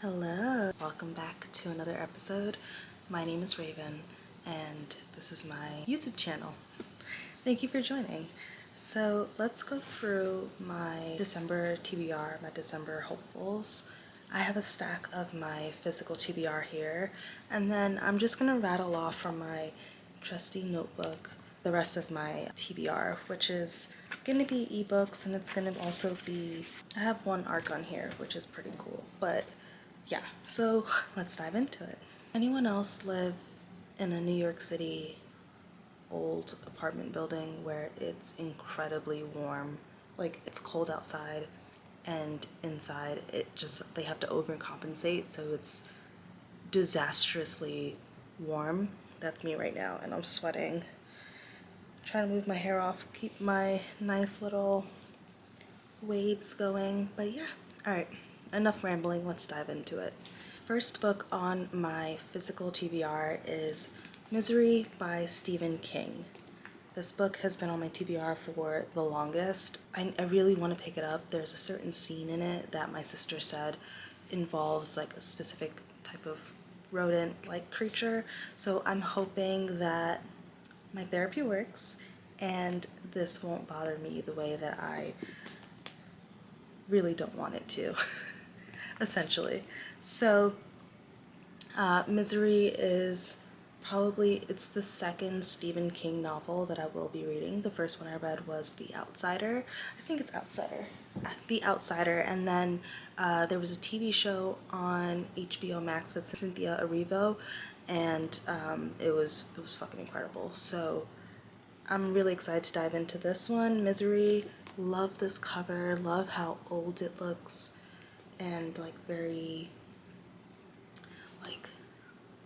Hello, welcome back to another episode. My name is Raven and this is my YouTube channel. Thank you for joining. So let's go through my December TBR, my December hopefuls. I have a stack of my physical TBR here, and then I'm just gonna rattle off from my trusty notebook the rest of my TBR, which is gonna be ebooks, and it's gonna also be, I have one ARC on here, which is pretty cool, but yeah, so let's dive into it. Anyone else live in a New York City old apartment building where it's incredibly warm? Like, it's cold outside and inside they have to overcompensate, so it's disastrously warm. That's me right now, and I'm sweating. Trying to move my hair off, keep my nice little waves going, but yeah. Alright, enough rambling, let's dive into it. First book on my physical TBR is Misery by Stephen King. This book has been on my TBR for the longest. I really want to pick it up. There's a certain scene in it that my sister said involves like a specific type of rodent-like creature, so I'm hoping that my therapy works and this won't bother me the way that I really don't want it to, essentially. So Misery is it's the second Stephen King novel that I will be reading. The first one I read was The Outsider. I think it's Outsider. The Outsider, and then there was a TV show on HBO Max with Cynthia Erivo, and it was fucking incredible. So I'm really excited to dive into this one. Misery, love this cover, love how old it looks, and like very like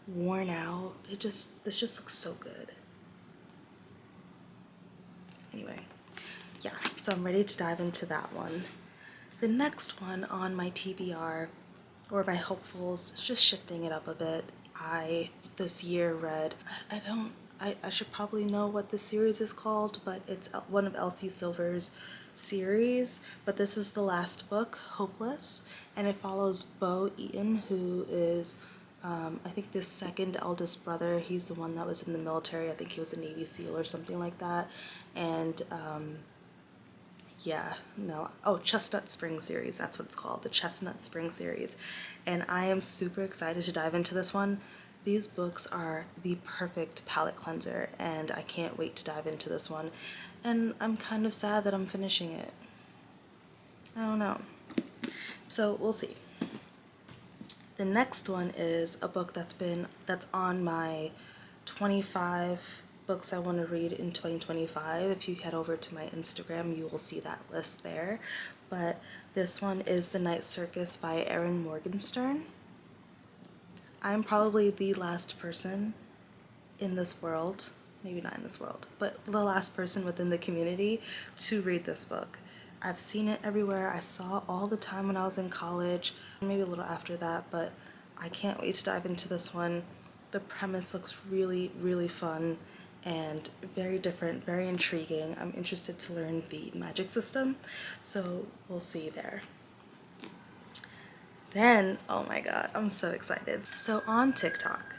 worn out. This just looks so good. Anyway, yeah, so I'm ready to dive into that one. The next one on my TBR, or my hopefuls, is just shifting it up a bit. I this year read, I should probably know what this series is called, but it's one of Elsie Silver's series, but this is the last book, Hopeless, and it follows Bo Eaton, who is I think the second eldest brother. He's the one that was in the military. I think he was a Navy SEAL or something like that. And yeah, no. Oh, Chestnut Spring series. That's what it's called. The Chestnut Spring series. And I am super excited to dive into this one. These books are the perfect palate cleanser, and I can't wait to dive into this one. And I'm kind of sad that I'm finishing it. I don't know. So we'll see. The next one is a book that's on my 25 books I want to read in 2025. If you head over to my Instagram, you will see that list there. But this one is The Night Circus by Erin Morgenstern. I'm probably the last person in this world, maybe not in this world, but the last person within the community to read this book. I've seen it everywhere. I saw it all the time when I was in college, maybe a little after that, but I can't wait to dive into this one. The premise looks really, really fun and very different, very intriguing. I'm interested to learn the magic system, so we'll see there. Then, oh my god, I'm so excited. So on TikTok,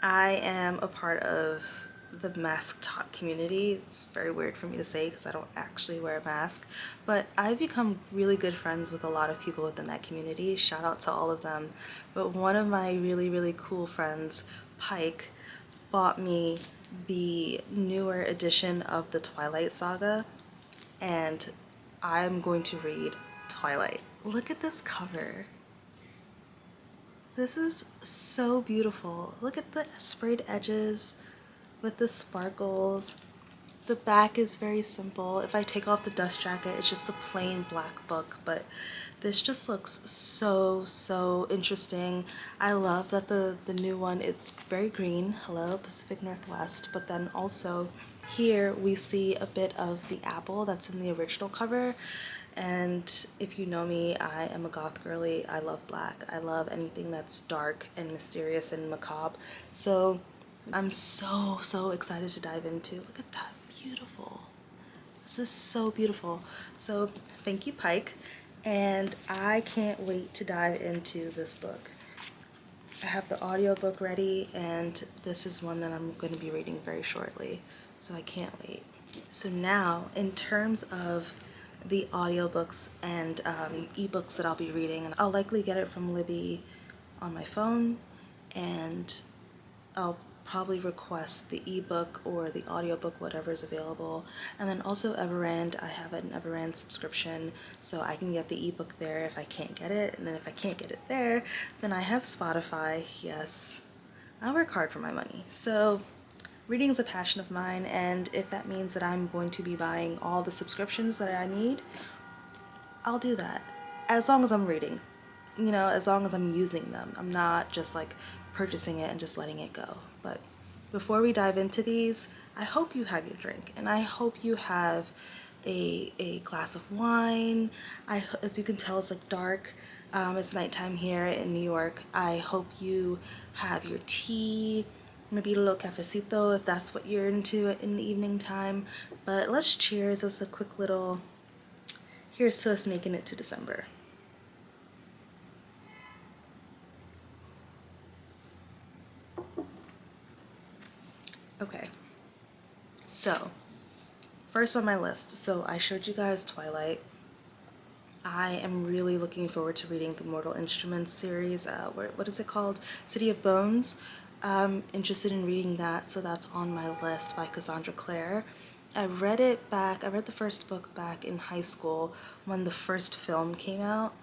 I am a part of the mask talk community. It's very weird for me to say because I don't actually wear a mask, but I've become really good friends with a lot of people within that community. Shout out to all of them. But one of my really, really cool friends, Pike, bought me the newer edition of the Twilight saga, and I'm going to read Twilight. Look at this cover. This is so beautiful. Look at the sprayed edges with the sparkles. The back is very simple. If I take off the dust jacket, it's just a plain black book, but this just looks so, so interesting. I love that the new one, it's very green. Hello, Pacific Northwest. But then also here we see a bit of the apple that's in the original cover. And if you know me, I am a goth girly. I love black. I love anything that's dark and mysterious and macabre. So I'm so, so excited to dive into. Look at that, beautiful. This is so beautiful. So thank you, Pike. And I can't wait to dive into this book. I have the audiobook ready, and this is one that I'm going to be reading very shortly, so I can't wait. So now, in terms of the audiobooks and ebooks that I'll be reading, I'll likely get it from Libby on my phone, and I'll probably request the ebook or the audiobook, whatever is available. And then also Everand, I have an Everand subscription, so I can get the ebook there if I can't get it. And then if I can't get it there, then I have Spotify. Yes, I work hard for my money. So reading is a passion of mine, and if that means that I'm going to be buying all the subscriptions that I need, I'll do that. As long as I'm reading, you know, as long as I'm using them. I'm not just like purchasing it and just letting it go. But before we dive into these, I hope you have your drink, and I hope you have a glass of wine. As you can tell, it's like dark. It's nighttime here in New York. I hope you have your tea, maybe a little cafecito if that's what you're into in the evening time. But let's cheers as a quick little, here's to us making it to December. Okay, so first on my list, so I showed you guys Twilight. I am really looking forward to reading the Mortal Instruments series. What is it called? City of Bones. I'm interested in reading that, so that's on my list by Cassandra Clare. I read the first book back in high school when the first film came out.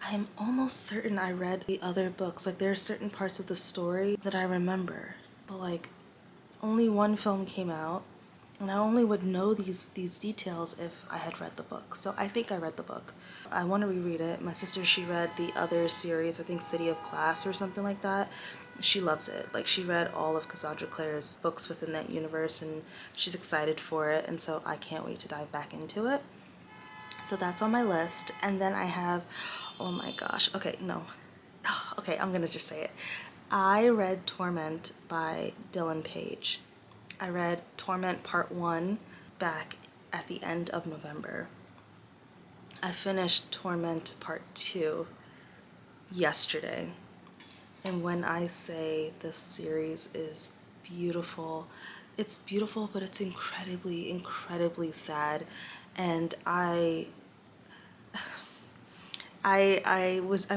I'm almost certain I read the other books. Like, there are certain parts of the story that I remember, but like only one film came out, and I only would know these details if I had read the book. So I think I read the book. I want to reread it. My sister, she read the other series, I think City of Glass or something like that. She loves it. Like, she read all of Cassandra Clare's books within that universe, and she's excited for it, and so I can't wait to dive back into it. So that's on my list. And then I have, oh my gosh, okay, no. Okay, I'm gonna just say it. I read Torment by Dylan Page. I read Torment Part 1 back at the end of November. I finished Torment Part 2 yesterday. And when I say this series is beautiful, it's beautiful, but it's incredibly, incredibly sad. And I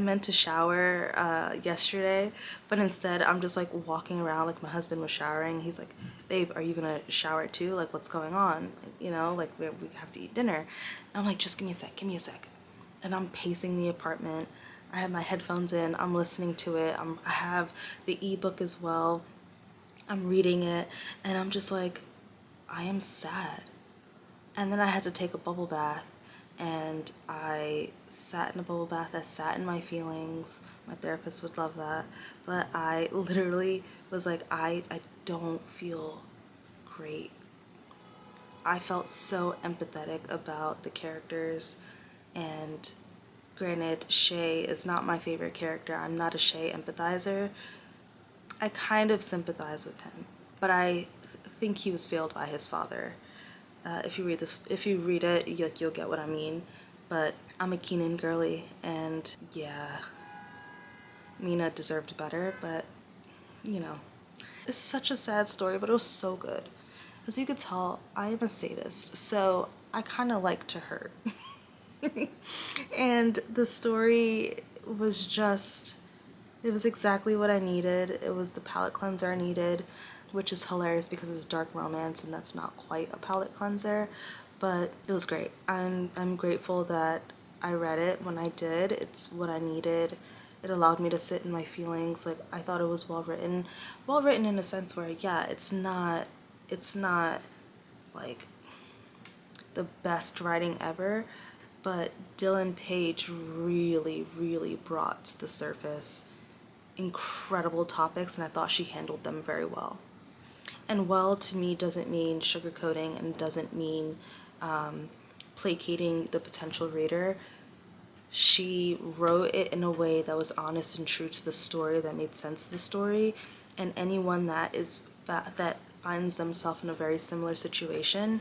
meant to shower yesterday, but instead I'm just like walking around like my husband was showering. He's like, "Babe, are you gonna shower too? Like, what's going on? You know, like we have to eat dinner." And I'm like, "Just give me a sec, give me a sec." And I'm pacing the apartment. I have my headphones in. I'm listening to it. I have the ebook as well. I'm reading it, and I'm just like, I am sad. And then I had to take a bubble bath, and I sat in a bubble bath. I sat in my feelings. My therapist would love that. But I literally was like, I don't feel great. I felt so empathetic about the characters, and granted, Shay is not my favorite character. I'm not a Shay empathizer. I kind of sympathize with him, but I think he was failed by his father. If you read it, you'll get what I mean. But I'm a Keenan girly, and yeah, Mina deserved better, but you know. It's such a sad story, but it was so good. As you could tell, I am a sadist, so I kind of like to hurt. And the story was just, it was exactly what I needed. It was the palate cleanser I needed, which is hilarious because it's dark romance and that's not quite a palate cleanser, but it was great. I'm grateful that I read it when I did. It's what I needed. It allowed me to sit in my feelings. Like, I thought it was well written. Well written in a sense where, yeah, it's not like the best writing ever, but Dylan Page really, really brought to the surface incredible topics, and I thought she handled them very well. And well, to me, doesn't mean sugarcoating and doesn't mean placating the potential reader. She wrote it in a way that was honest and true to the story, that made sense to the story, and anyone that finds themselves in a very similar situation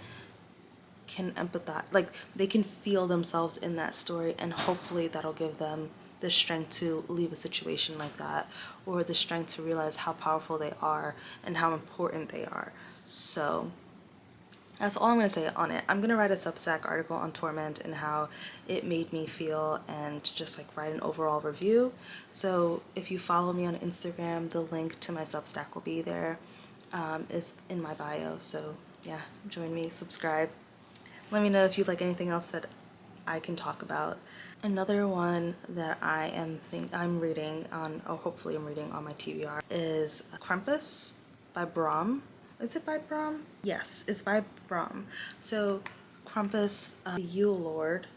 can empathize, like they can feel themselves in that story, and hopefully that'll give them the the strength to leave a situation like that, or the strength to realize how powerful they are and how important they are. So that's all I'm going to say on it. I'm going to write a Substack article on Torment and how it made me feel, and just like write an overall review. So if you follow me on Instagram, the link to my Substack will be there. It's in my bio. So yeah, join me, subscribe. Let me know if you'd like anything else that I can talk about. Another one that I'm reading on, or hopefully I'm reading on my TBR, is Krampus by Brom. Is it by Brom? Yes, it's by Brom. So Krampus, the Yule Lord.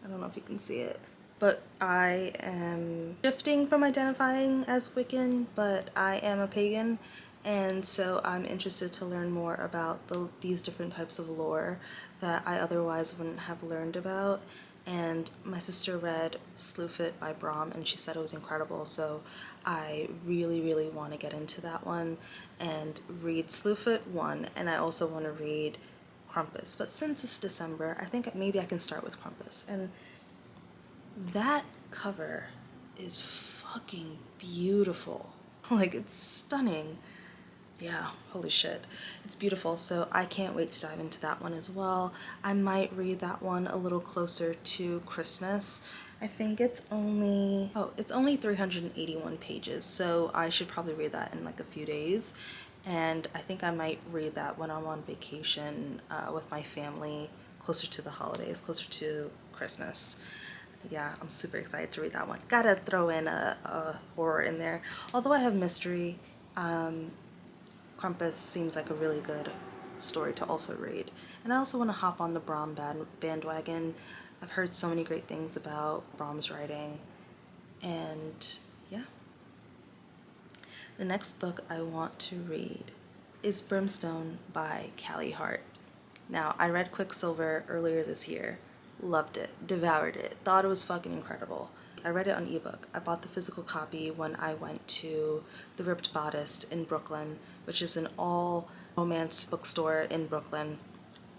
I don't know if you can see it, but I am shifting from identifying as Wiccan, but I am a pagan, and so I'm interested to learn more about these different types of lore that I otherwise wouldn't have learned about. And my sister read Slew-Fit by Brom and she said it was incredible, so I really want to get into that one and read Slew-Fit 1, and I also want to read Krampus. But since it's December, I think maybe I can start with Krampus. And that cover is fucking beautiful. Like, it's stunning. Yeah, holy shit. It's beautiful, so I can't wait to dive into that one as well. I might read that one a little closer to Christmas. I think it's only 381 pages, so I should probably read that in like a few days. And I think I might read that when I'm on vacation with my family, closer to the holidays, closer to Christmas. Yeah, I'm super excited to read that one. Gotta throw in a horror in there. Although I have mystery, Krampus seems like a really good story to also read. And I also want to hop on the Brom bandwagon. I've heard so many great things about Brom's writing. And yeah. The next book I want to read is Brimstone by Callie Hart. Now, I read Quicksilver earlier this year. Loved it, devoured it, thought it was fucking incredible. I read it on ebook. I bought the physical copy when I went to the Ripped Bodice in Brooklyn, which is an all romance bookstore in Brooklyn.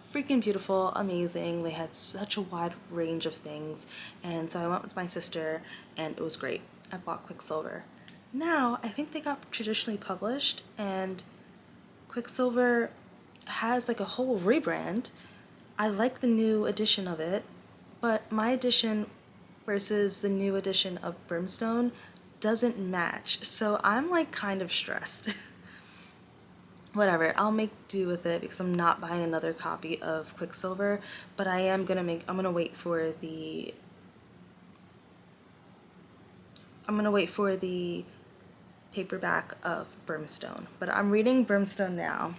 Freaking beautiful, amazing. They had such a wide range of things, and so I went with my sister and it was great. I bought Quicksilver. Now, I think they got traditionally published, and Quicksilver has like a whole rebrand. I like the new edition of it, but my edition versus the new edition of Brimstone doesn't match, so I'm like kind of stressed. Whatever, I'll make do with it because I'm not buying another copy of Quicksilver, but I'm gonna wait for the paperback of Brimstone. But I'm reading Brimstone now,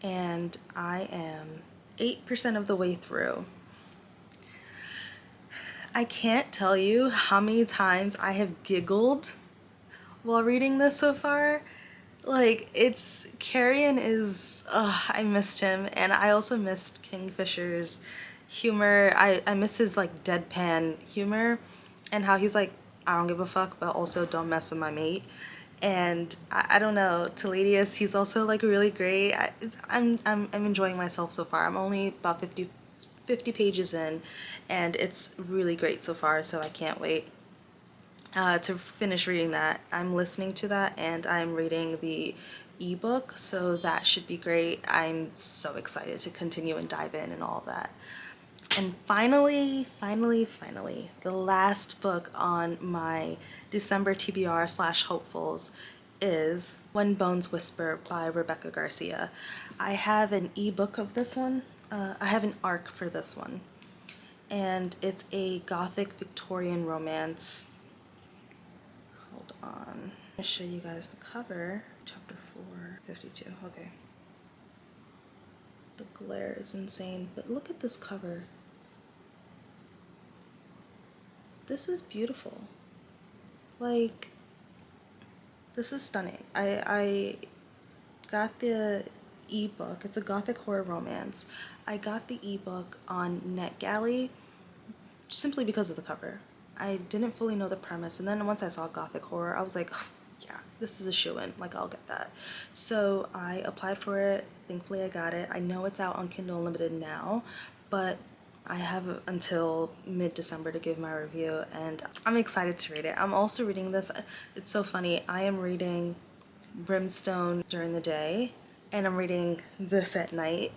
and I am 8% of the way through. I can't tell you how many times I have giggled while reading this so far. Like, Carrion is, I missed him, and I also missed Kingfisher's humor. I miss his like deadpan humor and how he's like, I don't give a fuck, but also don't mess with my mate. And I don't know, Teladius, he's also like really great. I'm enjoying myself so far. I'm only about 50 pages in, and it's really great so far, so I can't wait to finish reading that. I'm listening to that and I'm reading the ebook, so that should be great. I'm so excited to continue and dive in and all of that. And finally, the last book on my December TBR/hopefuls is When Bones Whisper by Rebecca Garcia. I have an ebook of this one. I have an ARC for this one. And it's a gothic Victorian romance. Hold on. I'll show you guys the cover. Chapter 4, 52. Okay. The glare is insane, but look at this cover. This is beautiful. Like, this is stunning. I got the ebook. It's a gothic horror romance. I got the ebook on NetGalley simply because of the cover. I didn't fully know the premise, and then once I saw gothic horror, I was like, oh, yeah, this is a shoo-in. Like, I'll get that. So I applied for it. Thankfully, I got it. I know it's out on Kindle Unlimited now, but I have until mid-December to give my review, and I'm excited to read it. I'm also reading this. It's so funny. I am reading Brimstone during the day, and I'm reading this at night.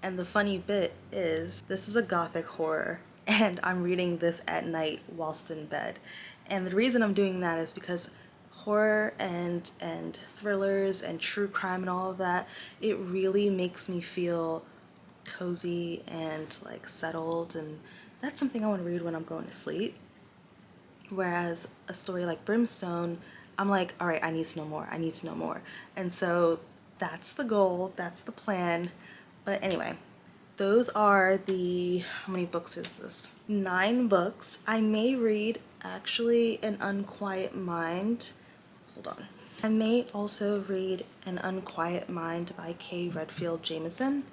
And the funny bit is, this is a gothic horror, and I'm reading this at night whilst in bed. And the reason I'm doing that is because horror and thrillers and true crime and all of that, it really makes me feel cozy and like settled, and that's something I want to read when I'm going to sleep. Whereas a story like Brimstone, I'm like, all right, I need to know more. I need to know more. And so that's the goal, that's the plan. But anyway, those are the, how many books is this? 9 books. I may read actually An Unquiet Mind. Hold on. I may also read An Unquiet Mind by K. Redfield Jameson.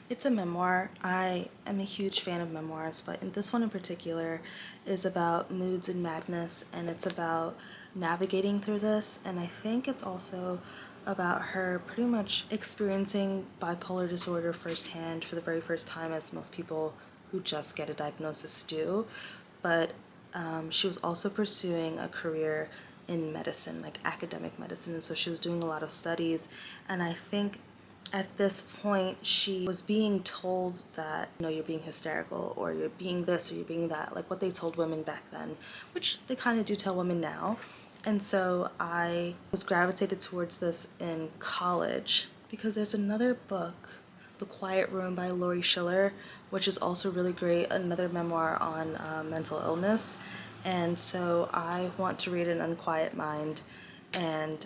It's a memoir. I am a huge fan of memoirs, but this one in particular is about moods and madness, and it's about navigating through this, and I think it's also about her pretty much experiencing bipolar disorder firsthand for the very first time, as most people who just get a diagnosis do. But she was also pursuing a career in medicine, like academic medicine, and so she was doing a lot of studies, and I think at this point she was being told that, you know, you're being hysterical, or you're being this, or you're being that, like what they told women back then, which they kind of do tell women now. And so I was gravitated towards this in college because there's another book, The Quiet Room by Laurie Schiller, which is also really great, another memoir on mental illness. And so I want to read An Unquiet Mind. And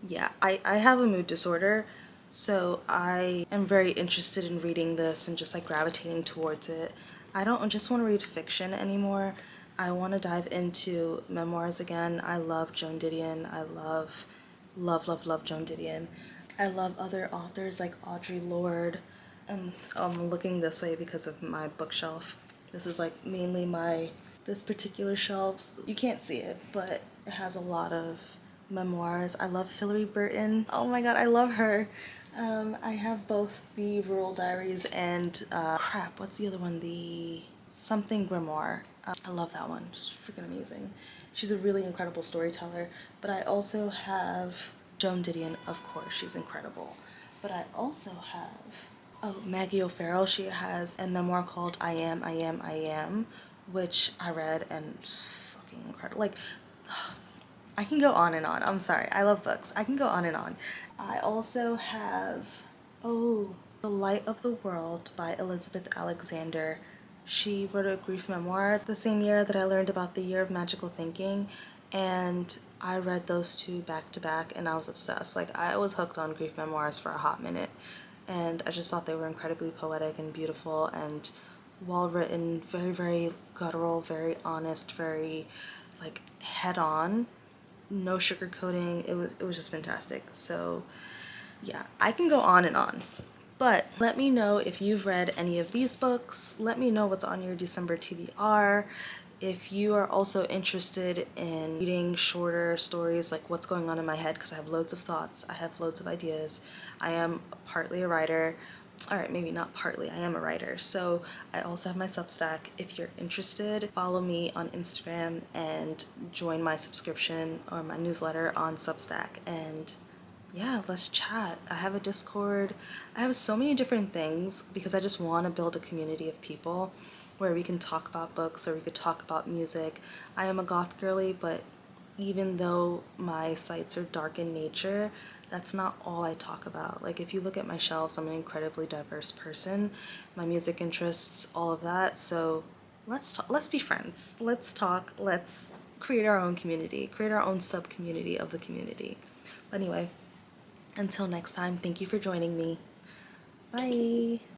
yeah, I have a mood disorder, so I am very interested in reading this and just like gravitating towards it. I don't just want to read fiction anymore. I want to dive into memoirs again. I love Joan Didion. I love, love, love, love Joan Didion. I love other authors like Audre Lorde. And I'm looking this way because of my bookshelf. This is like mainly this particular shelf. You can't see it, but it has a lot of memoirs. I love Hilary Burton. Oh my god, I love her. I have both the Rural Diaries and crap, what's the other one? The Something Grimoire. I love that one. She's freaking amazing. She's a really incredible storyteller. But I also have Joan Didion, of course, she's incredible. But I also have Maggie O'Farrell. She has a memoir called I Am, I Am, I Am, which I read and fucking incredible. Like, I can go on and on. I'm sorry. I love books. I can go on and on. I also have, The Light of the World by Elizabeth Alexander. She wrote a grief memoir the same year that I learned about the Year of Magical Thinking, and I read those two back to back and I was obsessed. Like, I was hooked on grief memoirs for a hot minute, and I just thought they were incredibly poetic and beautiful and well written, very, very guttural, very honest, very like head on, no sugarcoating. It was just fantastic. So yeah, I can go on and on. But let me know if you've read any of these books. Let me know what's on your December TBR. If you are also interested in reading shorter stories, like what's going on in my head, because I have loads of thoughts, I have loads of ideas. I am partly a writer. All right, maybe not partly, I am a writer. So I also have my Substack. If you're interested, follow me on Instagram and join my subscription or my newsletter on Substack. And yeah, let's chat. I have a Discord. I have so many different things because I just want to build a community of people where we can talk about books or we could talk about music. I am a goth girly, but even though my sites are dark in nature, that's not all I talk about. Like, if you look at my shelves, I'm an incredibly diverse person. My music interests, all of that. So let's talk, let's be friends. Let's talk. Let's create our own community, create our own sub-community of the community. But anyway, until next time, thank you for joining me. Bye.